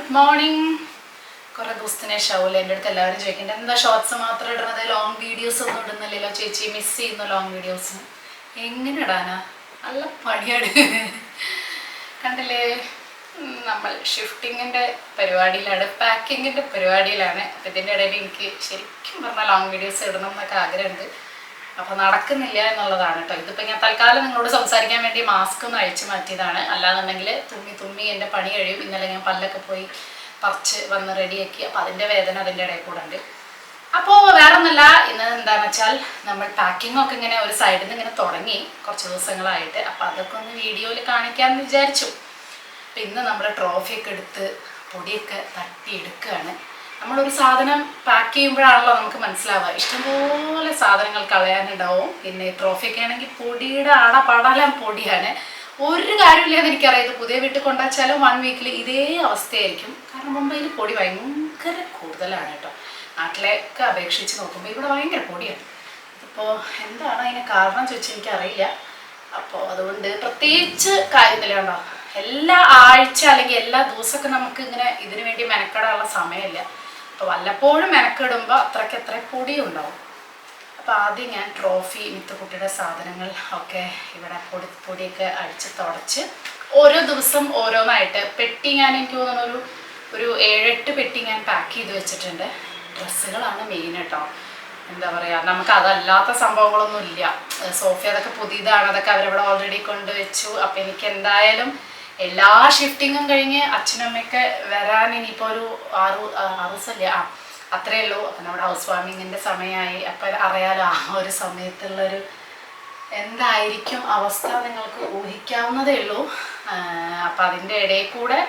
Good morning. കുറേ ദിവസത്തിന് ശേഷമാവില്ല എൻ്റെ അടുത്ത് എല്ലാവരും ചോദിക്കേണ്ടത് എന്താ ഷോർട്സ് മാത്രം ഇടുന്നത്, ലോങ് വീഡിയോസ് ഒന്നും ഇടുന്നില്ലല്ലോ ചേച്ചി, മിസ് ചെയ്യുന്നു ലോങ് വീഡിയോസ്. എങ്ങനെ ഇടാനാ, നല്ല പണിയാണ്. കണ്ടില്ലേ, നമ്മൾ ഷിഫ്റ്റിങ്ങിൻ്റെ പരിപാടിയിലാണ്, പാക്കിങ്ങിൻ്റെ പരിപാടിയിലാണ്. അപ്പം ഇതിൻ്റെ ഇടയിൽ എനിക്ക് ശരിക്കും പറഞ്ഞാൽ ലോങ് വീഡിയോസ് ഇടണം എന്നൊക്കെ ആഗ്രഹമുണ്ട്. അപ്പോൾ നടക്കുന്നില്ല എന്നുള്ളതാണ് കേട്ടോ. ഇതിപ്പോൾ ഞാൻ തൽക്കാലം നിങ്ങളോട് സംസാരിക്കാൻ വേണ്ടി മാസ്ക് ഒന്ന് അഴിച്ചു മാറ്റിയതാണ്. അല്ലാന്നുണ്ടെങ്കിൽ തുമ്മി എൻ്റെ പണി കഴിയും. ഇന്നലെ ഞാൻ പല്ലൊക്കെ പോയി പറിച്ച് വന്ന് റെഡിയാക്കി. അപ്പോൾ അതിൻ്റെ വേദന അതിൻ്റെ ഇടയിൽ കൂടെ ഉണ്ട്. അപ്പോൾ വേറെ ഒന്നുമല്ല, ഇന്ന് എന്താണെന്ന് വെച്ചാൽ നമ്മൾ പാക്കിങ്ങൊക്കെ ഇങ്ങനെ ഒരു സൈഡിൽ നിന്ന് ഇങ്ങനെ തുടങ്ങി കുറച്ച് ദിവസങ്ങളായിട്ട്. അപ്പോൾ അതൊക്കെ ഒന്ന് വീഡിയോയിൽ കാണിക്കാമെന്ന് വിചാരിച്ചു. അപ്പം ഇന്ന് നമ്മൾ ട്രോഫിയൊക്കെ എടുത്ത് പൊടിയൊക്കെ തട്ടിയെടുക്കുകയാണ്. നമ്മളൊരു സാധനം പാക്ക് ചെയ്യുമ്പോഴാണല്ലോ നമുക്ക് മനസ്സിലാവുക, ഇഷ്ടംപോലെ സാധനങ്ങൾ കളയാനുണ്ടാവും. പിന്നെ ട്രോഫിയൊക്കെ ആണെങ്കിൽ പൊടിയുടെ പടലം പൊടിയാണ്. ഒരു കാര്യമില്ലെന്ന് എനിക്കറിയാം. ഇത് പുതിയ വീട്ടിൽ കൊണ്ടുവച്ചാലും 1 വീക്കിൽ ഇതേ അവസ്ഥയായിരിക്കും. കാരണം മുംബൈയിൽ പൊടി ഭയങ്കര കൂടുതലാണ് കേട്ടോ. നാട്ടിലേക്ക് അപേക്ഷിച്ച് നോക്കുമ്പോൾ ഇവിടെ ഭയങ്കര പൊടിയാണ്. ഇതിപ്പോൾ എന്താണ് അതിന് കാരണം ചോദിച്ചാൽ എനിക്കറിയില്ല. അപ്പോൾ അതുകൊണ്ട് പ്രത്യേകിച്ച് കാര്യമില്ല കേട്ടോ. എല്ലാ ആഴ്ച അല്ലെങ്കിൽ എല്ലാ ദിവസമൊക്കെ നമുക്ക് ഇങ്ങനെ ഇതിനു വേണ്ടി മെനക്കെടാനുള്ള സമയമില്ല. അപ്പോൾ വല്ലപ്പോഴും മെനക്കെടുമ്പോൾ അത്രയ്ക്ക് പൊടിയും ഉണ്ടാവും. അപ്പോൾ ആദ്യം ഞാൻ ട്രോഫി മിത്തുക്കുട്ടിയുടെ സാധനങ്ങൾ ഒക്കെ ഇവിടെ പൊടിയൊക്കെ അടിച്ച് തുടച്ച് ഓരോ ദിവസം ഓരോന്നായിട്ട് പെട്ടി ഞാൻ എനിക്ക് തോന്നുന്നു ഒരു 7-8 പെട്ടി ഞാൻ പാക്ക് ചെയ്ത് വെച്ചിട്ടുണ്ട്. ഡ്രസ്സുകളാണ് മെയിൻ കേട്ടോ. എന്താ പറയുക, നമുക്ക് അതല്ലാത്ത സംഭവങ്ങളൊന്നും ഇല്ല. സോഫ അതൊക്കെ പുതിയതാണ്, അതൊക്കെ അവരവിടെ ഓൾറെഡി കൊണ്ടുവച്ചു. അപ്പം എനിക്ക് എന്തായാലും എല്ലാ ഷിഫ്റ്റിങ്ങും കഴിഞ്ഞ് അച്ഛനമ്മയൊക്കെ വരാൻ ഇനിയിപ്പോൾ ഒരു 6 ദിവസമില്ല, അത്രയേ ഉള്ളൂ. അപ്പം നമ്മുടെ ഹൗസ് വാമിങ്ങിൻ്റെ സമയമായി. അപ്പം അറിയാലോ ആ ഒരു സമയത്തുള്ളൊരു എന്തായിരിക്കും അവസ്ഥ നിങ്ങൾക്ക് ഊഹിക്കാവുന്നതേ ഉള്ളൂ. അപ്പം അതിൻ്റെ ഇടയിൽ കൂടെ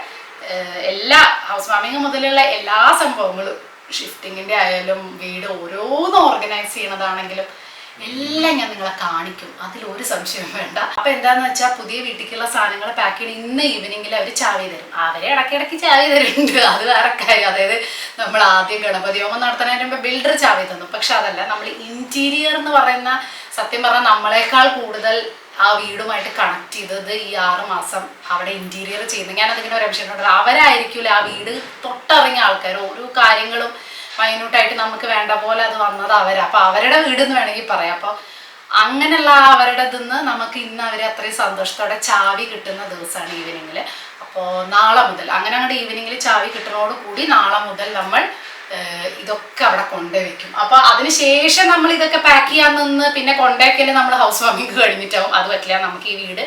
എല്ലാ ഹൗസ് വാമിങ് മുതലുള്ള എല്ലാ സംഭവങ്ങളും, ഷിഫ്റ്റിങ്ങിൻ്റെ ആയാലും വീട് ഓരോന്നും ഓർഗനൈസ് ചെയ്യണതാണെങ്കിലും എല്ലാം ഞാൻ നിങ്ങളെ കാണിക്കും, അതിലൊരു സംശയം വേണ്ട. അപ്പം എന്താന്ന് വെച്ചാൽ പുതിയ വീട്ടിലേക്കുള്ള സാധനങ്ങൾ പാക്ക് ചെയ്ത് ഇന്ന് ഈവനിങ്ങിൽ അവർ ചാവി തരും. അവരെ ഇടയ്ക്കിടയ്ക്ക് ചാവി തരുന്നുണ്ട്, അത് വേറെ കാര്യം. അതായത് നമ്മൾ ആദ്യം ഗണപതി ഹോമം നടത്തുന്നതിന് മുമ്പ് ബിൽഡർ ചാവി തന്നു. പക്ഷെ അതല്ല, നമ്മൾ ഇൻറ്റീരിയർ എന്ന് പറയുന്ന, സത്യം പറഞ്ഞാൽ നമ്മളെക്കാൾ കൂടുതൽ ആ വീടുമായിട്ട് കണക്ട് ചെയ്തത് ഈ 6 മാസം അവിടെ ഇൻറ്റീരിയർ ചെയ്യുന്നത്. ഞാനതിങ്ങനെ ഒരു അംശം അവരായിരിക്കില്ല ആ വീട് തൊട്ടറിഞ്ഞ ആൾക്കാർ. ഓരോ കാര്യങ്ങളും മൈന്യൂട്ടായിട്ട് നമുക്ക് വേണ്ട പോലെ അത് വന്നത് അവരാ. അപ്പോൾ അവരുടെ വീടെന്ന് വേണമെങ്കിൽ പറയാം. അപ്പോൾ അങ്ങനെയുള്ള അവരുടെ ഇതിന്ന് നമുക്ക് ഇന്ന് അവർ അത്രയും സന്തോഷത്തോടെ ചാവി കിട്ടുന്ന ദിവസമാണ് ഈവനിങ്ങിൽ. അപ്പോൾ നാളെ മുതൽ അങ്ങനെ അങ്ങോട്ട് ഈവനിങ്ങിൽ ചാവി കിട്ടുന്നതോട് കൂടി നാളെ മുതൽ നമ്മൾ ഇതൊക്കെ അവിടെ കൊണ്ടുവയ്ക്കും. അപ്പോൾ അതിനുശേഷം നമ്മൾ ഇതൊക്കെ പാക്ക് ചെയ്യാൻ നിന്ന് പിന്നെ കൊണ്ടുവയ്ക്കൽ നമ്മൾ ഹൗസ് വാമിങ് കഴിഞ്ഞിട്ടാവും. അത് പറ്റില്ല, നമുക്ക് ഈ വീട്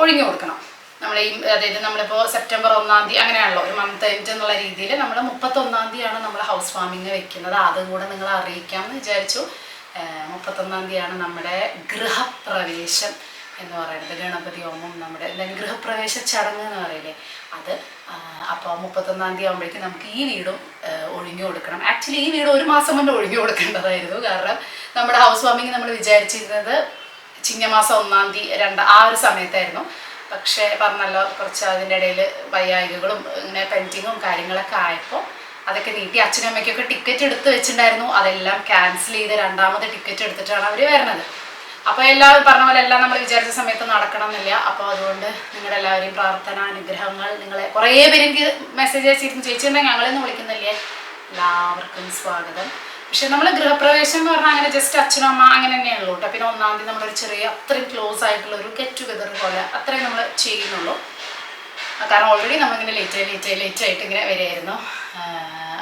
ഒഴിഞ്ഞു കൊടുക്കണം. നമ്മൾ അതായത് നമ്മളിപ്പോൾ സെപ്റ്റംബർ 1-ാം തീയതി അങ്ങനെയാണല്ലോ, ഒരു മന്ത് എൻഡ് എന്നുള്ള രീതിയിൽ നമ്മൾ 31-ാം തീയതിയാണ് നമ്മൾ ഹൗസ് വാമിങ് വെക്കുന്നത്. അതും കൂടെ നിങ്ങളെ അറിയിക്കാമെന്ന് വിചാരിച്ചു. 31-ാം തീയതിയാണ് നമ്മുടെ ഗൃഹപ്രവേശം എന്ന് പറയുന്നത്. ഗണപതി ഹോമം, നമ്മുടെ എന്തെങ്കിലും ഗൃഹപ്രവേശ ചടങ്ങ് എന്ന് പറയില്ലേ അത്. അപ്പോൾ 31-ാം തീയതി ആകുമ്പോഴേക്കും നമുക്ക് ഈ വീടും ഒഴിഞ്ഞു കൊടുക്കണം. ആക്ച്വലി ഈ വീട് 1 മാസം കൊണ്ട് ഒഴിഞ്ഞു കൊടുക്കേണ്ടതായിരുന്നു. കാരണം നമ്മുടെ ഹൗസ് വാമിങ് നമ്മൾ വിചാരിച്ചിരുന്നത് ചിങ്ങമാസം 1-ാം തീയതി ആ ഒരു സമയത്തായിരുന്നു. പക്ഷേ പറഞ്ഞല്ലോ, കുറച്ച് അതിൻ്റെ ഇടയിൽ വയ്യായികകളും ഇങ്ങനെ പെൻഡിങ്ങും കാര്യങ്ങളൊക്കെ ആയപ്പോൾ അതൊക്കെ നീട്ടി. അച്ഛനും അമ്മയ്ക്കൊക്കെ ടിക്കറ്റ് എടുത്ത് വെച്ചിട്ടുണ്ടായിരുന്നു, അതെല്ലാം ക്യാൻസൽ ചെയ്ത് 2ാമത് ടിക്കറ്റ് എടുത്തിട്ടാണ് അവർ വരുന്നത്. അപ്പോൾ എല്ലാവരും പറഞ്ഞ പോലെ എല്ലാം നമ്മൾ വിചാരിച്ച സമയത്ത് നടക്കണം എന്നില്ല. അപ്പോൾ അതുകൊണ്ട് നിങ്ങളുടെ എല്ലാവരെയും പ്രാർത്ഥന അനുഗ്രഹങ്ങൾ, നിങ്ങളെ കുറേ പേര് എനിക്ക് മെസ്സേജ് അയച്ചിരുന്നു, ചേച്ചി ഉണ്ടെങ്കിൽ ഞങ്ങളെന്ന് വിളിക്കുന്നില്ലേ. എല്ലാവർക്കും സ്വാഗതം. പക്ഷെ നമ്മൾ ഗൃഹപ്രവേശം എന്ന് പറഞ്ഞാൽ അങ്ങനെ ജസ്റ്റ് അച്ഛനും അമ്മ അങ്ങനെ തന്നെയുള്ളൂ കേട്ടോ. പിന്നെ 1-ാം തീയതി നമ്മളൊരു ചെറിയ അത്രയും ക്ലോസ് ആയിട്ടുള്ള ഒരു ഗെറ്റ് ടുഗദർ പോലെ അത്രയും നമ്മൾ ചെയ്യുന്നുള്ളൂ. കാരണം ഓൾറെഡി നമ്മളിങ്ങനെ ലേറ്റ് ആയിട്ട് ഇങ്ങനെ വരികയായിരുന്നു.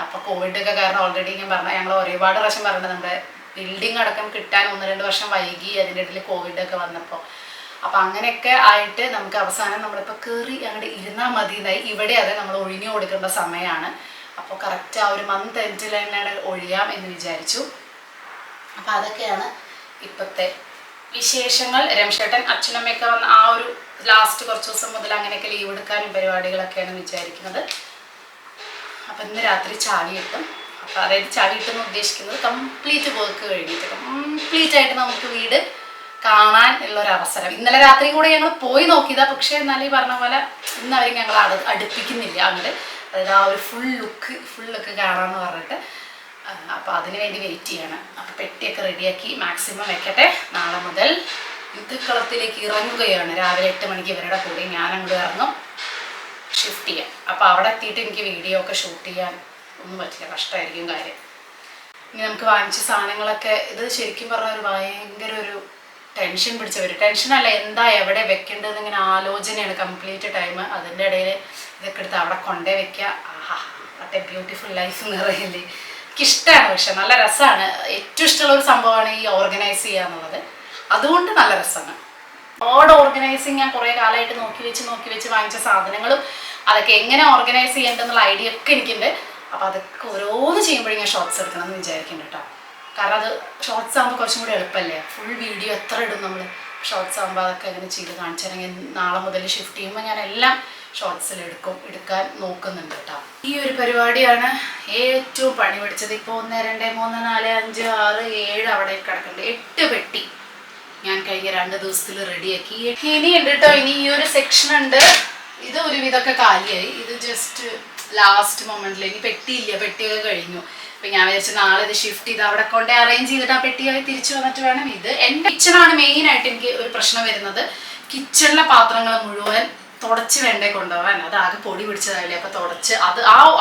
അപ്പോൾ കോവിഡൊക്കെ കാരണം ഓൾറെഡി ഞാൻ പറഞ്ഞാൽ ഞങ്ങൾ ഒരുപാട് പ്രാവശ്യം പറഞ്ഞിട്ട് നമ്മുടെ ബിൽഡിംഗ് അടക്കം കിട്ടാൻ 1-2 വർഷം വൈകി. അതിൻ്റെ ഇടയിൽ കോവിഡൊക്കെ വന്നപ്പോൾ അപ്പോൾ അങ്ങനെയൊക്കെ ആയിട്ട് നമുക്ക് അവസാനം നമ്മളിപ്പോൾ കയറി അങ്ങോട്ട് ഇരുന്നാൽ മതി എന്നായി. ഇവിടെ അതെ നമ്മൾ ഒഴിഞ്ഞു കൊടുക്കേണ്ട സമയമാണ്. അപ്പോൾ കറക്റ്റ് ആ ഒരു മന്ത് എൻഡിൽ തന്നെയാണ് ഒഴിയാം എന്ന് വിചാരിച്ചു. അപ്പോൾ അതൊക്കെയാണ് ഇപ്പോഴത്തെ വിശേഷങ്ങൾ. രംശേട്ടൻ അച്ഛനമ്മയൊക്കെ വന്ന് ആ ഒരു ലാസ്റ്റ് കുറച്ച് ദിവസം മുതൽ അങ്ങനെയൊക്കെ ലീവ് എടുക്കാനും പരിപാടികളൊക്കെയാണ് വിചാരിക്കുന്നത്. അപ്പം ഇന്ന് രാത്രി ചാവി കിട്ടും. അപ്പോൾ അതായത് ചാവി കിട്ടുമെന്ന് ഉദ്ദേശിക്കുന്നത് കംപ്ലീറ്റ് വർക്ക് കഴിഞ്ഞിട്ട് കംപ്ലീറ്റ് ആയിട്ട് നമുക്ക് വീട് കാണാൻ ഉള്ളൊരവസരം. ഇന്നലെ രാത്രിയും കൂടെ ഞങ്ങൾ പോയി നോക്കിയതാണ്. പക്ഷേ എന്നാലും ഈ പറഞ്ഞ പോലെ ഇന്ന് അവർ ഞങ്ങൾ അടുപ്പിക്കുന്നില്ല അങ്ങോട്ട്. അതായത് ആ ഒരു ഫുൾ ലുക്ക് കാണാമെന്ന് പറഞ്ഞിട്ട്. അപ്പോൾ അതിന് വേണ്ടി വെയിറ്റ് ചെയ്യണം. അപ്പോൾ പെട്ടിയൊക്കെ റെഡിയാക്കി മാക്സിമം വെക്കട്ടെ. നാളെ മുതൽ യുദ്ധക്കളത്തിലേക്ക് ഇറങ്ങുകയാണ്. രാവിലെ 8 മണിക്ക് ഇവരുടെ കൂടെ ഞാൻ അങ്ങോട്ട് ഇറങ്ങും. ഷിഫ്റ്റ് ചെയ്യാൻ. അപ്പോൾ അവിടെ എത്തിയിട്ട് എനിക്ക് വീഡിയോ ഒക്കെ ഷൂട്ട് ചെയ്യാൻ ഒന്നും പറ്റില്ല, കഷ്ടമായിരിക്കും കാര്യം. ഇനി നമുക്ക് വാങ്ങിച്ച സാധനങ്ങളൊക്കെ ഇത് ശരിക്കും പറഞ്ഞാൽ ഒരു ഭയങ്കര ഒരു ടെൻഷൻ പിടിച്ച ടെൻഷനല്ല, എന്താ എവിടെ വെക്കേണ്ടതെന്ന് ഇങ്ങനെ ആലോചനയാണ് കംപ്ലീറ്റ് ടൈം. അതിൻ്റെ ഇടയിൽ ഇതൊക്കെ എടുത്ത് അവിടെ കൊണ്ടേ വെക്കുക. ആഹാ, മറ്റേ ബ്യൂട്ടിഫുൾ ലൈഫ് എന്ന് പറയില്ലേ, എനിക്കിഷ്ടമാണ്. പക്ഷെ നല്ല രസമാണ്. ഏറ്റവും ഇഷ്ടമുള്ള ഒരു സംഭവമാണ് ഈ ഓർഗനൈസ് ചെയ്യുക എന്നുള്ളത്. അതുകൊണ്ട് നല്ല രസമാണ്. ഒരുപാട് ഓർഗനൈസിങ് ഞാൻ കുറേ കാലമായിട്ട് നോക്കി വെച്ച് വാങ്ങിച്ച സാധനങ്ങളും അതൊക്കെ എങ്ങനെ ഓർഗനൈസ് ചെയ്യേണ്ടെന്നുള്ള ഐഡിയ ഒക്കെ എനിക്കുണ്ട്. അപ്പോൾ അതൊക്കെ ഓരോന്ന് ചെയ്യുമ്പോഴും ഞാൻ ഷോർട്സ് എടുക്കണം എന്ന് വിചാരിക്കുന്നുണ്ട് കേട്ടോ. കാരണം അത് ഷോർട്സ് ആകുമ്പോൾ കുറച്ചും കൂടി എളുപ്പമല്ലേ. ഫുൾ വീഡിയോ എത്ര ഇടും നമ്മൾ. ഷോർട്സ് ആകുമ്പോൾ അതൊക്കെ അങ്ങനെ ചെയ്ത് കാണിച്ചിട്ടുണ്ടെങ്കിൽ നാളെ മുതൽ ഷിഫ്റ്റ് ചെയ്യുമ്പോൾ ഞാൻ എല്ലാം ഷോർട്സിൽ എടുക്കാൻ നോക്കുന്നുണ്ട് കേട്ടോ. ഈ ഒരു പരിപാടിയാണ് ഏറ്റവും പണി പിടിച്ചത്. ഇപ്പോൾ 1 2 3 4 5 6 7 അവിടെ കിടക്കുന്നുണ്ട്. 8 പെട്ടി ഞാൻ കഴിഞ്ഞ 2 ദിവസത്തിൽ റെഡിയാക്കി. ഇനിയുണ്ട് കേട്ടോ, ഇനി ഈ ഒരു സെക്ഷൻ ഉണ്ട്. ഇത് ഒരുവിധമൊക്കെ കാലിയായി. ഇത് ജസ്റ്റ് ലാസ്റ്റ് മൊമെന്റിൽ. ഇനി പെട്ടിയില്ല, പെട്ടിയൊക്കെ കഴിഞ്ഞു. അപ്പം ഞാൻ വിചാരിച്ചു നാളെ ഇത് ഷിഫ്റ്റ് ചെയ്ത് അവിടെ കൊണ്ട് അറേഞ്ച് ചെയ്തിട്ട് ആ പെട്ടിയായി തിരിച്ചു വന്നിട്ട് വേണം. ഇത് എൻ്റെ കിച്ചണാണ് മെയിനായിട്ട് എനിക്ക് ഒരു പ്രശ്നം വരുന്നത്. കിച്ചണിലെ പാത്രങ്ങൾ മുഴുവൻ തുടച്ച് വേണ്ടേ കൊണ്ടുപോകാൻ. അത് ആകെ പൊടി പിടിച്ചതായില്ലേ. അപ്പോൾ തുടച്ച്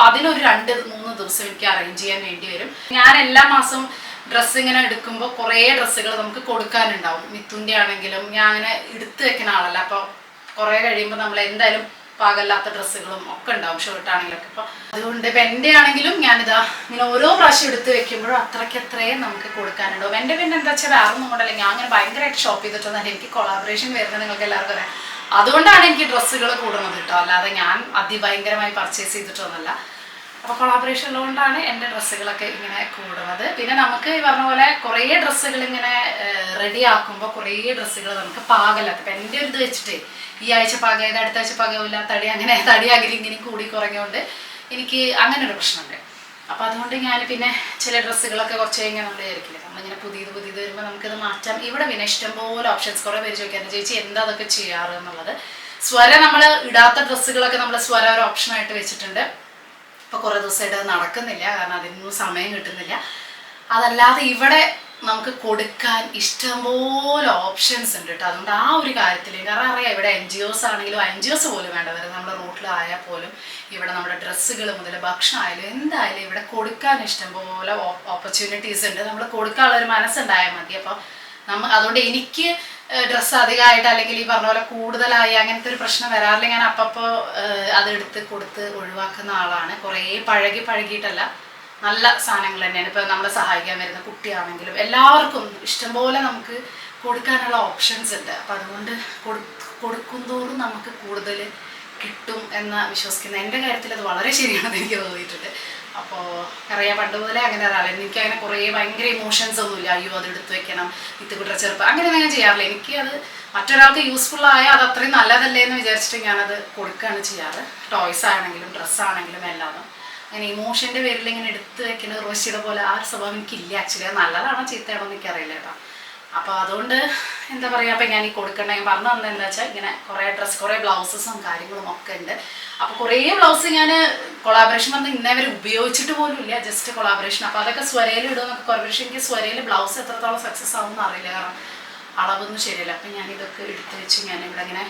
അതിനൊരു 2-3 ദിവസം എനിക്ക് അറേഞ്ച് ചെയ്യാൻ വേണ്ടി വരും. ഞാൻ എല്ലാ മാസവും ഡ്രസ്സ് ഇങ്ങനെ എടുക്കുമ്പോൾ കുറേ ഡ്രസ്സുകൾ നമുക്ക് കൊടുക്കാനുണ്ടാവും. മിത്തുൻ്റെ ആണെങ്കിലും ഞാൻ അങ്ങനെ എടുത്തു വെക്കുന്ന ആളല്ല. അപ്പോൾ കുറേ കഴിയുമ്പോൾ നമ്മൾ എന്തായാലും പാകല്ലാത്ത ഡ്രസ്സുകളും ഒക്കെ ഉണ്ടാവും, ഷർട്ടാണെങ്കിലൊക്കെ. അപ്പോൾ അതുകൊണ്ട് ഇപ്പം എൻ്റെ ആണെങ്കിലും ഞാനിതാ ഇങ്ങനെ ഓരോ പ്രാവശ്യം എടുത്ത് വെക്കുമ്പോഴും അത്രയ്ക്കത്രയും നമുക്ക് കൊടുക്കാനുണ്ടാവും. എൻ്റെ പിന്നെ എന്താ വെച്ചാൽ വേറെ ഒന്നും കൊണ്ടല്ല, ഞാൻ അങ്ങനെ ഭയങ്കരമായിട്ട് ഷോപ്പ് ചെയ്തിട്ടൊന്നും എനിക്ക് കൊളാബറേഷൻ വരുന്നത് നിങ്ങൾക്ക് എല്ലാവർക്കും അറിയാം. അതുകൊണ്ടാണ് എനിക്ക് ഡ്രസ്സുകൾ കൂടുന്നത് കേട്ടോ, അല്ലാതെ ഞാൻ അതിഭയങ്കരമായി പർച്ചേസ് ചെയ്തിട്ടൊന്നുമല്ല. അപ്പോൾ കൊളാബറേഷൻ ഉള്ളതുകൊണ്ടാണ് എൻ്റെ ഡ്രസ്സുകളൊക്കെ ഇങ്ങനെ കൂടുന്നത്. പിന്നെ നമുക്ക് ഈ പറഞ്ഞ പോലെ കുറേ ഡ്രസ്സുകൾ ഇങ്ങനെ റെഡി ആക്കുമ്പോൾ കുറേ ഡ്രസ്സുകൾ നമുക്ക് പാകല്ലാത്ത. ഇപ്പം എൻ്റെ ഒരു ഇത് വെച്ചിട്ട് ഈ ആഴ്ച പാകയത് അടുത്ത ആഴ്ച പാകമില്ല, തടിയാകലും ഇങ്ങനെ കൂടി കുറഞ്ഞുകൊണ്ട് എനിക്ക് അങ്ങനെ ഒരു പ്രശ്നമുണ്ട്. അപ്പോൾ അതുകൊണ്ട് ഞാൻ പിന്നെ ചില ഡ്രസ്സുകളൊക്കെ കുറച്ച് കഴിഞ്ഞാൽ നമ്മൾ വിചാരിക്കില്ല, നമ്മളിങ്ങനെ പുതിയത് വരുമ്പോൾ നമുക്കത് മാറ്റാം. ഇവിടെ പിന്നെ ഇഷ്ടംപോലെ ഓപ്ഷൻസ്. കുറേ പേര് ചോദിക്കാറുണ്ട് ചേച്ചി എന്താ അതൊക്കെ ചെയ്യാറ് എന്നുള്ളത്. സ്വര നമ്മൾ ഇടാത്ത ഡ്രസ്സുകളൊക്കെ നമ്മൾ സ്വര ഒരു ഓപ്ഷനായിട്ട് വെച്ചിട്ടുണ്ട്. ഇപ്പോൾ കുറേ ദിവസമായിട്ട് അത് നടക്കുന്നില്ല, കാരണം അതിനൊന്നും സമയം കിട്ടുന്നില്ല. അതല്ലാതെ ഇവിടെ നമുക്ക് കൊടുക്കാൻ ഇഷ്ടംപോലെ ഓപ്ഷൻസ് ഉണ്ട് കേട്ടോ. അതുകൊണ്ട് ആ ഒരു കാര്യത്തിൽ കാരണം അറിയാം, ഇവിടെ NGOs ആണെങ്കിലും NGOs പോലും വേണ്ട വരെ നമ്മുടെ റൂട്ടിലായാൽ പോലും ഇവിടെ നമ്മുടെ ഡ്രസ്സുകൾ മുതൽ ഭക്ഷണം ആയാലും എന്തായാലും ഇവിടെ കൊടുക്കാൻ ഇഷ്ടംപോലെ ഓപ്പർച്യൂണിറ്റീസ് ഉണ്ട്. നമ്മൾ കൊടുക്കാനുള്ള ഒരു മനസ്സുണ്ടായാൽ മതി. അപ്പോൾ അതുകൊണ്ട് എനിക്ക് ഡ്രസ്സ് അധികമായിട്ട് അല്ലെങ്കിൽ ഈ പറഞ്ഞ പോലെ കൂടുതലായി അങ്ങനത്തെ ഒരു പ്രശ്നം വരാറില്ല. ഞാൻ അപ്പോൾ അതെടുത്ത് കൊടുത്ത് ഒഴിവാക്കുന്ന ആളാണ്. കുറേ പഴകിയിട്ടല്ല, നല്ല സാധനങ്ങൾ തന്നെയാണ്. ഇപ്പോൾ നമ്മളെ സഹായിക്കാൻ വരുന്ന കുട്ടിയാണെങ്കിലും എല്ലാവർക്കും ഇഷ്ടംപോലെ നമുക്ക് കൊടുക്കാനുള്ള ഓപ്ഷൻസ് ഉണ്ട്. അപ്പം അതുകൊണ്ട് കൊടുക്കുന്തോറും നമുക്ക് കൂടുതൽ കിട്ടും എന്ന് വിശ്വസിക്കുന്നത്. എൻ്റെ കാര്യത്തിൽ അത് വളരെ ശരിയാണെന്ന് എനിക്ക് തോന്നിയിട്ടുണ്ട്. അപ്പോൾ അറിയാം, പണ്ട് മുതലേ അങ്ങനെ ഒരാളെ എനിക്ക് അങ്ങനെ കുറേ ഭയങ്കര ഇമോഷൻസ് ഒന്നുമില്ല. അയ്യോ അത് എടുത്തു വെക്കണം, ഇത്തുകുട്ട ചെറുപ്പം അങ്ങനെയൊന്നും ഞാൻ ചെയ്യാറില്ല. എനിക്ക് അത് മറ്റൊരാൾക്ക് യൂസ്ഫുൾ ആയാൽ അത് അത്രയും നല്ലതല്ലേ എന്ന് വിചാരിച്ചിട്ട് ഞാനത് കൊടുക്കുകയാണ് ചെയ്യാറ്. ടോയ്സ് ആണെങ്കിലും ഡ്രസ്സാണെങ്കിലും എല്ലാതും അങ്ങനെ ഇമോഷൻ്റെ പേരിൽ ഇങ്ങനെ എടുത്ത് വെക്കുന്നത് റോഷിയുടെ പോലെ ആ ഒരു സ്വഭാവം എനിക്കില്ല. ആക്ച്വലി അത് നല്ലതാണോ ചീത്തയാണോ എന്ന് എനിക്കറിയില്ല കേട്ടോ. അപ്പോൾ അതുകൊണ്ട് എന്താ പറയുക, അപ്പം ഞാൻ ഈ കൊടുക്കേണ്ട ഞാൻ പറഞ്ഞു തന്നെ എന്താ വെച്ചാൽ ഇങ്ങനെ കുറേ ബ്ലൗസസും കാര്യങ്ങളും ഒക്കെ ഉണ്ട്. അപ്പോൾ കുറേ ബ്ലൗസ് ഞാൻ കൊളാബറേഷൻ വന്ന് ഇന്നേവരെ ഉപയോഗിച്ചിട്ട് പോലും ഇല്ല, ജസ്റ്റ് കൊളാബറേഷൻ. അപ്പോൾ അതൊക്കെ സ്വരയിൽ ഇടുമെന്നൊക്കെ കൊളാബറേഷൻ. എനിക്ക് സ്വരയിൽ ബ്ലൗസ് എത്രത്തോളം സക്സസ് ആവുമെന്ന് അറിയില്ല, കാരണം അളവൊന്നും ശരിയല്ല. അപ്പം ഞാനിതൊക്കെ എടുത്ത് വെച്ച് ഞാനിവിടെ ഇങ്ങനെ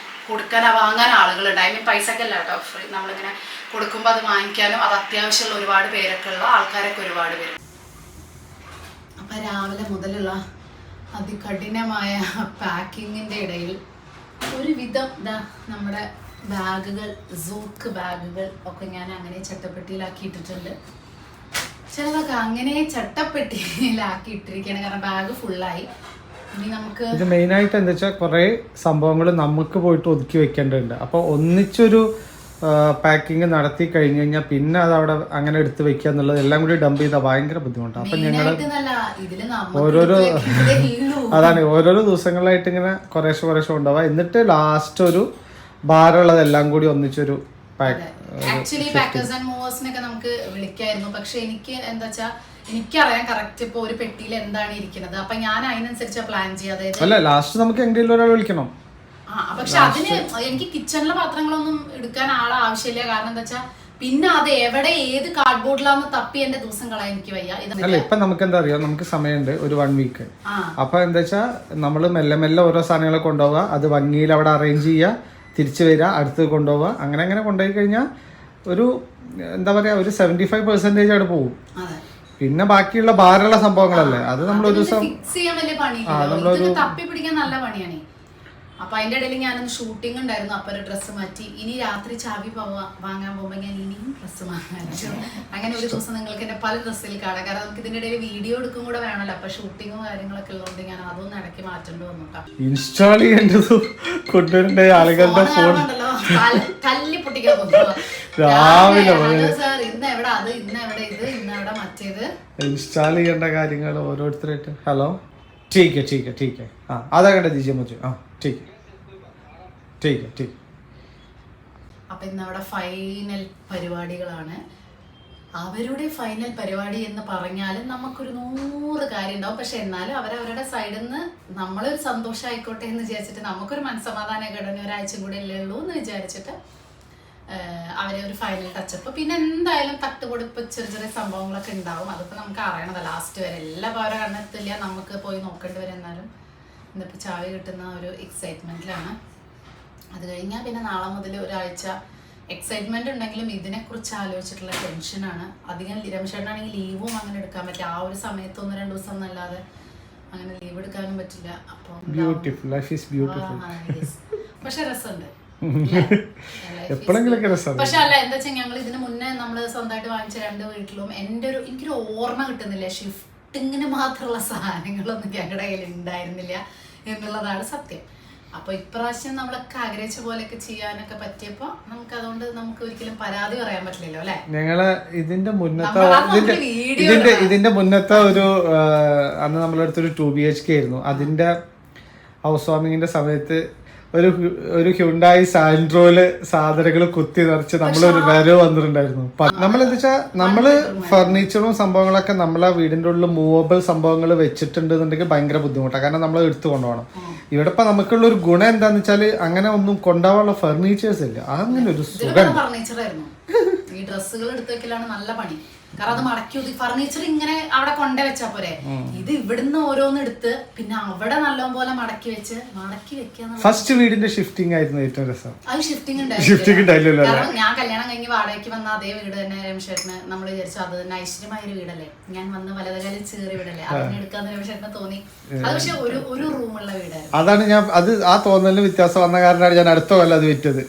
വാങ്ങാൻ ആളുകളുണ്ട്. I mean പൈസയൊക്കെ അല്ല കേട്ടോ, ഫ്രീ. നമ്മളിങ്ങനെ കൊടുക്കുമ്പോൾ അത് വാങ്ങിക്കാനും അത് അത്യാവശ്യമുള്ള ഒരുപാട് പേരൊക്കെ ഉള്ള ആൾക്കാരൊക്കെ ഒരുപാട് പേര്. അപ്പം രാവിലെ മുതലുള്ള അതികഠിനമായ പാക്കിങ്ങിൻ്റെ ഇടയിൽ ഒരുവിധം നമ്മുടെ ബാഗുകൾ, സൂക്ക് ബാഗുകൾ ഒക്കെ ഞാൻ അങ്ങനെ ചട്ടപ്പെട്ടിയിലാക്കി ഇട്ടിട്ടുണ്ട്. ചിലതൊക്കെ അങ്ങനെ ചട്ടപ്പെട്ടിയിലാക്കി ഇട്ടിരിക്കുകയാണ്, കാരണം ബാഗ് ഫുള്ളായി. ഇനി നമുക്ക് ഇത് മെയിനായിട്ട് എന്താ വെച്ചാൽ കുറേ സംഭവങ്ങൾ നമുക്ക് പോയിട്ട് ഒതുക്കി വെക്കേണ്ടതുണ്ട്. അപ്പോൾ ഒന്നിച്ചൊരു പാക്കിങ് നടത്തി കഴിഞ്ഞ് കഴിഞ്ഞാൽ പിന്നെ അത് അവിടെ അങ്ങനെ എടുത്ത് വെക്കുക എന്നുള്ളത് എല്ലാം കൂടി ഡംപ് ചെയ്താൽ ഭയങ്കര ബുദ്ധിമുട്ടാണ്. അപ്പം ഞങ്ങൾ ഓരോരോ ദിവസങ്ങളായിട്ട് ഇങ്ങനെ കുറേശ്ശെ ഉണ്ടാവുക, എന്നിട്ട് ലാസ്റ്റ് ഒരു ഭാരമുള്ളതെല്ലാം കൂടി ഒന്നിച്ചൊരു ആക്ച്വലി പാക്കേഴ്സ് ആൻഡ് മൂവേഴ്സിനൊക്കെ നമുക്ക് വിളിക്കായിരുന്നു. പക്ഷെ എനിക്ക് എന്താ വെച്ചാൽ എനിക്കറിയാം കറക്റ്റ് ഇപ്പോൾ ഒരു പെട്ടിയിൽ എന്താണ് ഇരിക്കുന്നത്. അപ്പൊ ഞാൻ അതിനനുസരിച്ച് പ്ലാൻ ചെയ്യാതെ ലാസ്റ്റ് നമുക്ക് എങ്കിലും ഒരാൾ വിളിക്കണം. പക്ഷെ അതിന് എനിക്ക് കിച്ചണിലെ പാത്രങ്ങളൊന്നും എടുക്കാൻ ആളെ ആവശ്യമില്ല. കാരണം എന്താ വെച്ചാൽ പിന്നെ അത് എവിടെ ഏത് കാർഡ്ബോർഡിലാന്ന് തപ്പി എന്റെ ദിവസം കളയാൻ എനിക്ക് വയ്യ. അല്ല ഇപ്പൊ നമുക്ക് എന്താ അറിയാം, നമുക്ക് സമയമുണ്ട് ഒരു 1 വീക്ക്. അപ്പൊ എന്താ വെച്ചാൽ നമ്മള് മെല്ലെ ഓരോ സാധനങ്ങൾ കൊണ്ടുപോവുക, അത് ഭംഗിയിൽ അവിടെ അറേഞ്ച് ചെയ്യുക, തിരിച്ചു വരിക, അടുത്ത് കൊണ്ടുപോവുക, അങ്ങനെ അങ്ങനെ കൊണ്ടുപോയി കഴിഞ്ഞാൽ ഒരു എന്താ പറയുക ഒരു 75% അവിടെ പോകും. പിന്നെ ബാക്കിയുള്ള ഭാരമുള്ള സംഭവങ്ങളല്ലേ അത് നമ്മളൊരു ദിവസം തപ്പി പിടിക്കാൻ നല്ല പണിയാണ്. അപ്പൊ അതിന്റെ ഇടയിൽ ഞാനൊന്ന് ഷൂട്ടിംഗ് ഉണ്ടായിരുന്നു, അപ്പൊ ഒരു ഡ്രസ്സ് മാറ്റി. ഇനി രാത്രി ചാവി വാങ്ങാൻ പോകുമ്പോ ഞാൻ ഇനിയും ഡ്രസ്സ് വാങ്ങാൻ. അങ്ങനെ ഒരു ദിവസം നിങ്ങൾക്ക് എന്റെ പല ഡ്രസ്സിൽ കാണാം. കാരണം നമുക്ക് ഇതിന്റെ ഇടയിൽ വീഡിയോ എടുക്കും കൂടെ വേണമല്ലോ. അപ്പൊ ഷൂട്ടിങ്ങും കാര്യങ്ങളൊക്കെ ഉള്ളതുകൊണ്ട് ഞാൻ അതൊന്നും ഇടയ്ക്ക് മാറ്റേണ്ടി വന്നു. ഇൻസ്റ്റാൾ ചെയ്യേണ്ടത് കൊണ്ടുവരേണ്ട ആളുകളുടെ ഫോൺ തല്ലി പൊട്ടിക്കാൻ പോകുന്നു രാവിലെ ഇന്ന് എവിടെ അത്, ഇന്ന് എവിടെ ഇത്, ഇന്ന് എവിടെ മറ്റേത്. ഇൻസ്റ്റാൾ ചെയ്യേണ്ട കാര്യങ്ങൾ ഓരോരുത്തരായിട്ട്. ഹലോ ठीक है ठीक है ठीक है हाँ आधा घंटा दीजिए मुझे हाँ ठीक है ठीक है ठीक. അപ്പൊ ഇന്ന് അവിടെ ഫൈനൽ പരിപാടികളാണ്. അവരുടെ ഫൈനൽ പരിപാടി എന്ന് പറഞ്ഞാലും നമുക്കൊരു 100 കാര്യം ഉണ്ടാവും. പക്ഷെ എന്നാലും അവരവരുടെ സൈഡിൽ നിന്ന് നമ്മളൊരു സന്തോഷമായിക്കോട്ടെ എന്ന് വിചാരിച്ചിട്ട്, നമുക്കൊരു മനസ്സമാധാനം ഘടന ഒരാഴ്ച കൂടെ അല്ലേ ഉള്ളൂ എന്ന് വിചാരിച്ചിട്ട് അവരെ ഒരു ഫൈനൽ ടച്ചപ്പ്. പിന്നെ എന്തായാലും തട്ടുകൊടുപ്പ് ചെറിയ ചെറിയ സംഭവങ്ങളൊക്കെ ഉണ്ടാവും. അതിപ്പോൾ നമുക്ക് അറിയണത് ലാസ്റ്റ് വരെ എല്ലാം അവരെ കണ്ണെത്തില്ല, നമുക്ക് പോയി നോക്കേണ്ടി വരും. എന്നാലും ഇന്നിപ്പോൾ ചാവി കിട്ടുന്ന ഒരു എക്സൈറ്റ്മെൻറ്റിലാണ്. അത് കഴിഞ്ഞാൽ പിന്നെ നാളെ മുതൽ ഒരാഴ്ച എക്സൈറ്റ്മെൻറ്റ് ഉണ്ടെങ്കിലും ഇതിനെക്കുറിച്ച് ആലോചിച്ചിട്ടുള്ള ടെൻഷനാണ് അധികം. രമേശേട്ടനാണെങ്കിൽ ലീവും അങ്ങനെ എടുക്കാൻ പറ്റില്ല. ആ ഒരു സമയത്ത് 1-2 ദിവസം എന്നല്ലാതെ അങ്ങനെ ലീവ് എടുക്കാനും പറ്റില്ല. അപ്പോൾ പക്ഷെ രസമുണ്ട്. പക്ഷെ അല്ല എന്താ വെച്ചാൽ ഞങ്ങൾ ഇതിന് മുന്നേ നമ്മള് സ്വന്തമായിട്ട് വാങ്ങിച്ച 2 വീട്ടിലും എനിക്കൊരു ഓർമ്മ കിട്ടുന്നില്ല. ഷിഫ്റ്റിങ്ങിന് മാത്രമുള്ള സാധനങ്ങളൊന്നും ഞങ്ങളുടെ കയ്യിൽ ഉണ്ടായിരുന്നില്ല എന്നുള്ളതാണ് സത്യം. അപ്പൊ ഇപ്രാവശ്യം നമ്മളൊക്കെ ആഗ്രഹിച്ച പോലെയൊക്കെ ചെയ്യാനൊക്കെ പറ്റിയപ്പോ നമുക്ക് ഒരിക്കലും പരാതി പറയാൻ പറ്റില്ലല്ലോ അല്ലെ. ഞങ്ങള് ഇതിന്റെ മുന്നത്തെ ഒരു അന്ന് നമ്മളടുത്തൊരു 2 BHK ആയിരുന്നു. അതിന്റെ ഹൗസ് വാമിങ്ങിന്റെ സമയത്ത് ഒരു ഹ്യുണ്ടായി സാൻഡ്രോയില് സാധനങ്ങൾ കുത്തി നിറച്ച് നമ്മളൊരു വരവ് വന്നിട്ടുണ്ടായിരുന്നു. നമ്മളെന്താ വെച്ചാൽ നമ്മള് ഫർണിച്ചറും സംഭവങ്ങളൊക്കെ നമ്മളെ വീടിന്റെ ഉള്ളിൽ മൂവബിൾ സംഭവങ്ങൾ വെച്ചിട്ടുണ്ടെന്നുണ്ടെങ്കിൽ ഭയങ്കര ബുദ്ധിമുട്ടാണ്. കാരണം നമ്മൾ എടുത്തു കൊണ്ടുപോകണം. ഇവിടെ ഇപ്പൊ നമുക്കുള്ള ഒരു ഗുണം എന്താന്ന് വെച്ചാല് അങ്ങനെ ഒന്നും കൊണ്ടുപോകാനുള്ള ഫർണിച്ചേഴ്സ് ഇല്ല. അങ്ങനെ ഒരു സുഖം. ഈ ഡ്രസ്സുകൾ എടുത്തു വെക്കലാണ് നല്ല പണി. കാരണം അത് മടക്കി ഫർണിച്ചർ ഇങ്ങനെ അവിടെ കൊണ്ടേ വെച്ചാ പോരെ. ഇത് ഇവിടുന്ന് ഓരോന്ന് എടുത്ത് പിന്നെ അവിടെ നല്ലപോലെ മടക്കി വെക്കുക. ഫസ്റ്റ് വീടിന്റെ ഷിഫ്റ്റിംഗ് ആയിരുന്നു ഏറ്റവും രസം. അത് ഷിഫ്റ്റിംഗ് ഉണ്ടായില്ല. കാരണം ഞാൻ കല്യാണം കഴിഞ്ഞ് വാടകയ്ക്ക് വന്ന അതേ വീട് തന്നെ രമേശേട്ടന് നമ്മൾ വിചാരിച്ചു അത് തന്നെ ഐശ്വര്യമായ ഒരു വീടല്ലേ, ഞാൻ വന്ന് വലതുകാലിൽ ചേറിയ വീടല്ലേ, അതിനെ എടുക്കാന്ന് രമേശേട്ടന് തോന്നി. അത് പക്ഷെ ഒരു റൂമുള്ള വീടായിരുന്നു. അതാണ് ഞാൻ ആ തോന്നലിന് വ്യത്യാസം വന്ന കാരണമാണ് ഞാൻ അടുത്ത കൊല്ലം അത് വിറ്റത്.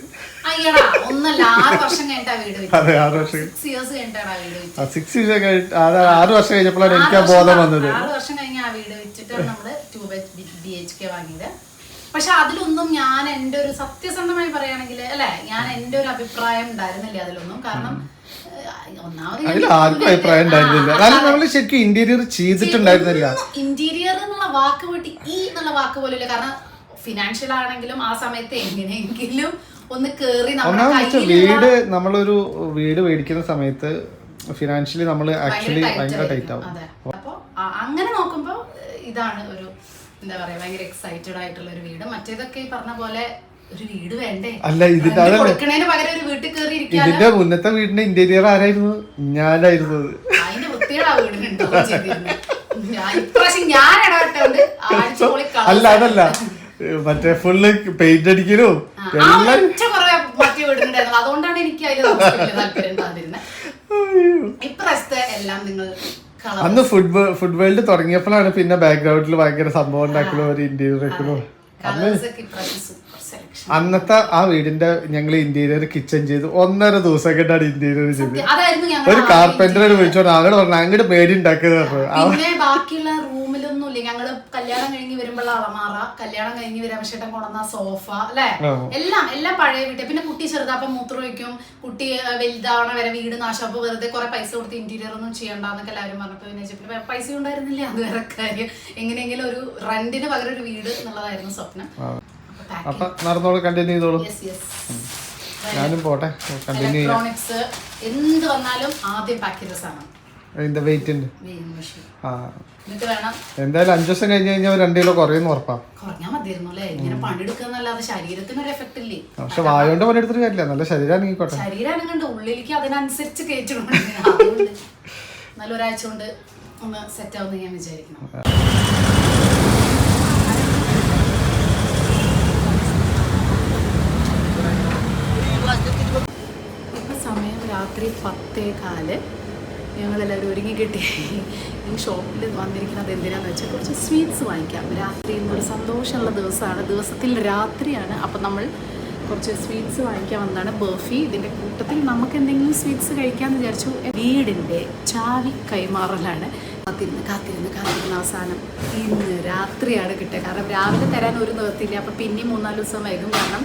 അയ്യടാ ഒന്നല്ല 6 വർഷം കഴിഞ്ഞിട്ട് ആ വീട് വിറ്റു. 6 വർഷം 6 years കഴിഞ്ഞിട്ടാണ് ആ വീട് വിറ്റത്. 6 വർഷം കഴിഞ്ഞപ്പോഴാണ് എനിക്ക് ആ ബോധം വന്നത്. 6 വർഷം കഴിഞ്ഞ് ആ വീട് വിറ്റിട്ടാണ് നമ്മള് 2 BHK വാങ്ങിയത്. പക്ഷെ അതിലൊന്നും ഞാൻ എന്റെ ഒരു സത്യസന്ധമായി പറയുകയാണെങ്കിൽ അല്ലെ, ഞാൻ എന്റെ ഒരു അഭിപ്രായം ഉണ്ടായിരുന്നില്ല അതിലൊന്നും. കാരണം ആർക്കും അഭിപ്രായം ഉണ്ടായിരുന്നില്ല. കാരണം നമ്മള് ശരിക്കും ഇന്റീരിയർ ചെയ്തിട്ടുണ്ടായിരുന്നില്ല. ഇന്റീരിയർ എന്നുള്ള വാക്ക് പോയിട്ട് എന്നുള്ള വാക്ക് പോലും. കാരണം ഫിനാൻഷ്യൽ ആണെങ്കിലും ആ സമയത്ത് എങ്ങനെയെങ്കിലും ഒന്ന് കേറി വീട് നമ്മളൊരു വീട് മേടിക്കുന്ന സമയത്ത് ഫിനാൻഷ്യലി നമ്മൾ ആക്ച്വലി ഭയങ്കര ടൈറ്റ് ആവും. അപ്പൊ അങ്ങനെ നോക്കുമ്പോ ഇതാണ് ഒരു എന്താ പറയാ ഭയങ്കര എക്സൈറ്റഡ് ആയിട്ടുള്ള ഒരു വീട്. മറ്റേതൊക്കെ ഈ പറഞ്ഞ പോലെ ഒരു വീട് വേണ്ടേ, അല്ല കൊടുക്കണേന് പകരം ഒരു വീട്ടിൽ കയറി ഇരിക്കാൻ. ഇതിന്റെ മുന്നത്തെ വീടിന്റെ ഇന്റീരിയർ ആരായിരുന്നു? ഞാനായിരുന്നു. അതിന്റെ വൃത്തിയുടെ ആ വീടിനുണ്ടോ ഇപ്രാവശ്യം ഞാൻ ഇടപെട്ടോണ്ട് അല്ല അതല്ല മറ്റേ ഫുള്ള് പെയിന്റ് അടിക്കലും മറ്റേ വീടുണ്ടായിരുന്നു. അതുകൊണ്ടാണ് എനിക്ക് അതിൽ താല്പര്യം ഉണ്ടായിരുന്നത്. ഇപ്രാവശ്യത്തെ എല്ലാം നിങ്ങൾ അന്ന് ഫുഡ് വേൾഡ് തുടങ്ങിയപ്പോഴാണ് പിന്നെ ബാക്ക്ഗ്രൗണ്ടിൽ ഭയങ്കര സംഭവം ഉണ്ടാക്കലോ ഒരു ഇന്റീരിയർ വെക്കലോ. അന്നത്തെ ആ വീടിന്റെ ഞങ്ങൾ ഇന്റീരിയർ കിച്ചൺ ചെയ്ത് 1.5 ദിവസം കൊണ്ടാണ് ഇന്റീരിയർ ചെയ്ത്. ഒരു കാർപ്പന്ററെ വിളിച്ചോണ്ട് അങ്ങോട്ട് പറഞ്ഞു അങ്ങോട്ട് പേടി ഉണ്ടാക്കുന്നത്. പിന്നെ ബാക്കിയുള്ള റൂമിലൊന്നും ഇല്ല. ഞങ്ങള് കല്യാണം കഴിഞ്ഞ് വരുമ്പോഴുള്ള അളമാറ, കല്യാണം കഴിഞ്ഞ് രമേശേട്ടൻ കൊണ്ടുവന്ന സോഫ അല്ലെ, എല്ലാം പഴയ വീട്ടിൽ. പിന്നെ കുട്ടി ചെറുതാപ്പം മൂത്രം വയ്ക്കും, കുട്ടി വലുതാവണ വരെ വീട് നാശം. അപ്പൊ വെറുതെ കുറെ പൈസ കൊടുത്ത് ഇന്റീരിയർ ഒന്നും ചെയ്യണ്ടെന്നൊക്കെ എല്ലാവരും പറഞ്ഞപ്പോ പിന്നെ പൈസ ഉണ്ടായിരുന്നില്ല. അത് വേറെ കാര്യം. എങ്ങനെയെങ്കിലും ഒരു റെന്റിന് പകരം ഒരു വീട് എന്നുള്ളതായിരുന്നു സ്വപ്നം. അപ്പൊ നടന്നോളൂ, കണ്ടിന്യൂ ചെയ്തോളൂ. ഞാനും പോട്ടെ. ഇലക്ട്രോണിക്സ് എന്ത് വന്നാലും ആദ്യം പാക്ക് ചെയ്ത സാധനം എന്തായാലും 5 ദിവസം കഴിഞ്ഞ് കഴിഞ്ഞാൽ 2 കിലോ കുറയുന്നു ഉറപ്പാ. കുറഞ്ഞാൽ മതിയായിരുന്നു അല്ലേ. ഇങ്ങനെ പണിയെടുക്കുന്നല്ലാതെ ശരീരത്തിന് ഒരു എഫക്ട് ഇല്ലേ. പക്ഷെ വായോണ്ട് പണിയെടുത്തിട്ട് കാര്യമില്ല, നല്ല ശരീരം കണ്ട് ഉള്ളിലേക്ക് അതിനനുസരിച്ച് കയറ്റിട്ടുണ്ട്. അതുകൊണ്ട് നല്ല ഒരാഴ്ച കൊണ്ട് ഒന്ന് സെറ്റ് ആവുമെന്ന് ഞാൻ വിചാരിക്കുന്നു. രാത്രി 10:15 ഞങ്ങളെല്ലാവരും ഒരുങ്ങി കിട്ടി. ഈ ഷോപ്പിൽ വന്നിരിക്കുന്നത് എന്തിനാണെന്ന് വെച്ചാൽ കുറച്ച് സ്വീറ്റ്സ് വാങ്ങിക്കാം. രാത്രി ഇന്നൊരു സന്തോഷമുള്ള ദിവസമാണ്, ദിവസത്തിൽ രാത്രിയാണ്. അപ്പം നമ്മൾ കുറച്ച് സ്വീറ്റ്സ് വാങ്ങിക്കാൻ വന്നതാണ്. ബർഫി, ഇതിൻ്റെ കൂട്ടത്തിൽ നമുക്ക് എന്തെങ്കിലും സ്വീറ്റ്സ് കഴിക്കാമെന്ന് വിചാരിച്ചു. വീടിൻ്റെ ചാവി കൈമാറലാണ്. കാത്തിരുന്ന് അവസാനം ഇന്ന് രാത്രിയാണ് കിട്ടുക. കാരണം രാവിലെ തരാൻ ഒരു നിവൃത്തിയില്ല. അപ്പോൾ പിന്നെയും 3-4 ദിവസം വൈകും. കാരണം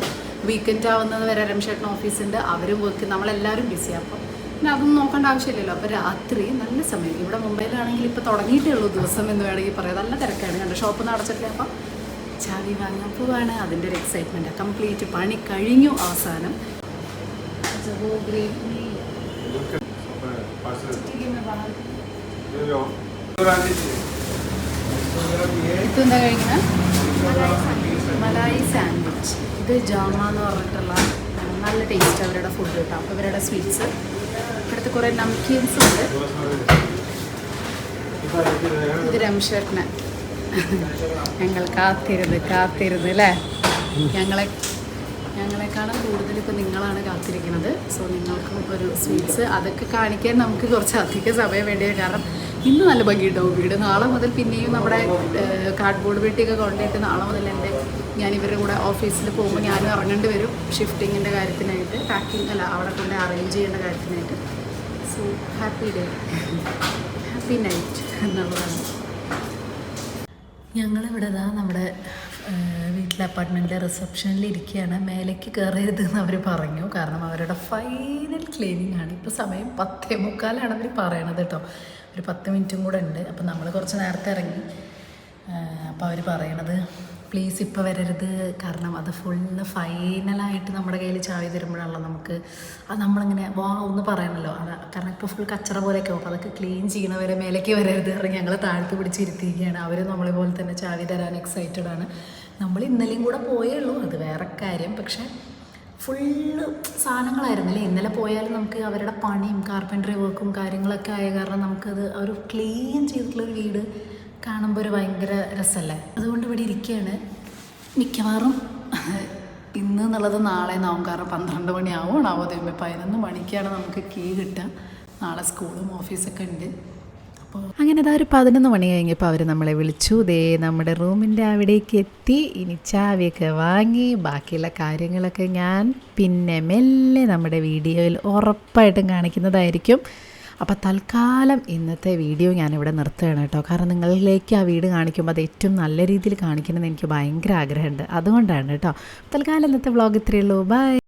വീക്കെൻഡ് ആവുന്നത് വരെ രംഷേട്ടൻ ഓഫീസുണ്ട്, അവരും വർക്ക്, നമ്മളെല്ലാവരും ബിസിയാണ്. അപ്പം പിന്നെ അതൊന്നും നോക്കേണ്ട ആവശ്യമില്ലല്ലോ. അപ്പോൾ രാത്രി നല്ല സമയം. ഇവിടെ മുംബൈയിലാണെങ്കിൽ ഇപ്പോൾ തുടങ്ങിയിട്ടേ ഉള്ളൂ ദിവസം എന്ന് വേണമെങ്കിൽ പറയാം. നല്ല തിരക്കാണ്. കണ്ട് ഷോപ്പൊന്നും അടച്ചിട്ടില്ല. അപ്പം ചാവി വാങ്ങാൻ പോവാണ്. അതിൻ്റെ ഒരു എക്സൈറ്റ്മെൻറ്റ്. കംപ്ലീറ്റ് പണി കഴിഞ്ഞു. അവസാനം ഇതെന്താ കഴിക്കുന്നത്? മലായി സാൻഡ്വിച്ച്. ഇത് ജാമ എന്ന് പറഞ്ഞിട്ടുള്ള നല്ല ടേസ്റ്റ് അവരുടെ ഫുഡ് കിട്ടാം. അപ്പോൾ ഇവരുടെ സ്വീറ്റ്സ്, ഇവിടുത്തെ കുറേ നംകീൻസ് ഉണ്ട്. ഇത് രംഷേട്ടന് ഞങ്ങൾ കാത്തിരുന്ന് അല്ലേ? ഞങ്ങളെക്കാളും കൂടുതൽ ഇപ്പോൾ നിങ്ങളാണ് കാത്തിരിക്കുന്നത്. സോ നിങ്ങൾക്കും ഒരു സ്വീറ്റ്സ് അതൊക്കെ കാണിക്കാൻ നമുക്ക് കുറച്ച് അധികം സമയം വേണ്ടിയത്. കാരണം ഇന്ന് നല്ല ഭംഗിയുണ്ടാവും വീട്. നാളെ മുതൽ പിന്നെയും നമ്മുടെ കാർഡ്ബോർഡ് പെട്ടിയൊക്കെ കൊണ്ടുപോയിട്ട് നാളെ മുതൽ ഞാൻ ഇവരുടെ കൂടെ ഓഫീസിൽ പോകുമ്പോൾ ഞാനും ഇറങ്ങേണ്ടി വരും ഷിഫ്റ്റിങ്ങിൻ്റെ കാര്യത്തിനായിട്ട്, പാക്കിംഗ് അല്ല അവിടെ കൊണ്ട് അറേഞ്ച് ചെയ്യേണ്ട കാര്യത്തിനായിട്ട്. So happy day, happy night എന്നുള്ളതാണ്. ഞങ്ങളിവിടെ നമ്മുടെ വീട്ടിലെ അപ്പാർട്ട്മെൻറ്റിലെ റിസപ്ഷനിൽ ഇരിക്കുകയാണ്. മേലേക്ക് കയറരുതെന്ന് അവർ പറഞ്ഞു. കാരണം അവരുടെ ഫൈനൽ ക്ലീനിങ് ആണ്. ഇപ്പോൾ സമയം 10:45 അവർ പറയണത് കേട്ടോ. ഒരു 10 മിനിറ്റും കൂടെ ഉണ്ട്. അപ്പം നമ്മൾ കുറച്ച് നേരത്തെ ഇറങ്ങി. അപ്പോൾ അവർ പറയണത് പ്ലീസ് ഇപ്പോൾ വരരുത്, കാരണം അത് ഫുള്ള് ഫൈനലായിട്ട് നമ്മുടെ കയ്യിൽ ചാവി തരുമ്പോഴാണല്ലോ നമുക്ക് അത് നമ്മളിങ്ങനെ ഒന്ന് പറയണമല്ലോ. അത് കാരണം ഇപ്പോൾ ഫുൾ കച്ചറ പോലെയൊക്കെ അപ്പോൾ അതൊക്കെ ക്ലീൻ ചെയ്യണവരെ മേലേക്ക് വരരുത് പറഞ്ഞ് ഞങ്ങൾ താഴ്ത്ത് പിടിച്ചിരുത്തിയിരിക്കുകയാണ്. അവർ നമ്മളെ പോലെ തന്നെ ചാവി തരാൻ എക്സൈറ്റഡ് ആണ്. നമ്മൾ ഇന്നലെയും കൂടെ പോയേ ഉള്ളൂ, അത് വേറെ കാര്യം. പക്ഷേ ഫുള്ള് സാധനങ്ങളായിരുന്നില്ലേ. ഇന്നലെ പോയാലും നമുക്ക് അവരുടെ പണിയും കാർപ്പൻട്രി വർക്കും കാര്യങ്ങളൊക്കെ ആയ കാരണം നമുക്കത് ഒരു ക്ലീൻ ചെയ്തിട്ടുള്ളൊരു വീട് കാണുമ്പോൾ ഒരു ഭയങ്കര രസമല്ലേ. അതുകൊണ്ട് ഇവിടെ ഇരിക്കുകയാണ്. മിക്കവാറും ഇന്ന് എന്നുള്ളത് നാളെ നാവും. കാരണം 12 മണിയാവണാവോ ദൈവമേ. 11 മണിക്കാണ് നമുക്ക് കീ കിട്ടുക. നാളെ സ്കൂളും ഓഫീസൊക്കെ ഉണ്ട്. അപ്പോൾ അങ്ങനെ അതാ ഒരു 11 മണി കഴിഞ്ഞപ്പോൾ അവർ നമ്മളെ വിളിച്ചു. ദേ നമ്മുടെ റൂമിൻ്റെ അവിടേക്ക് എത്തി. ഇനി ചാവിയൊക്കെ വാങ്ങി ബാക്കിയുള്ള കാര്യങ്ങളൊക്കെ ഞാൻ പിന്നെ മെല്ലെ നമ്മുടെ വീഡിയോയിൽ ഉറപ്പായിട്ടും കാണിക്കുന്നതായിരിക്കും. അപ്പോൾ തൽക്കാലം ഇന്നത്തെ വീഡിയോ ഞാനിവിടെ നിർത്തുകയാണ് കേട്ടോ. കാരണം നിങ്ങളിലേക്ക് ആ വീട് കാണിക്കുമ്പോൾ അത് ഏറ്റവും നല്ല രീതിയിൽ കാണിക്കണമെന്ന് എനിക്ക് ഭയങ്കര ആഗ്രഹമുണ്ട്. അതുകൊണ്ടാണ് കേട്ടോ. തൽക്കാലം ഇന്നത്തെ വ്ളോഗ് ഇത്രയേ ഉള്ളൂ. ബൈ.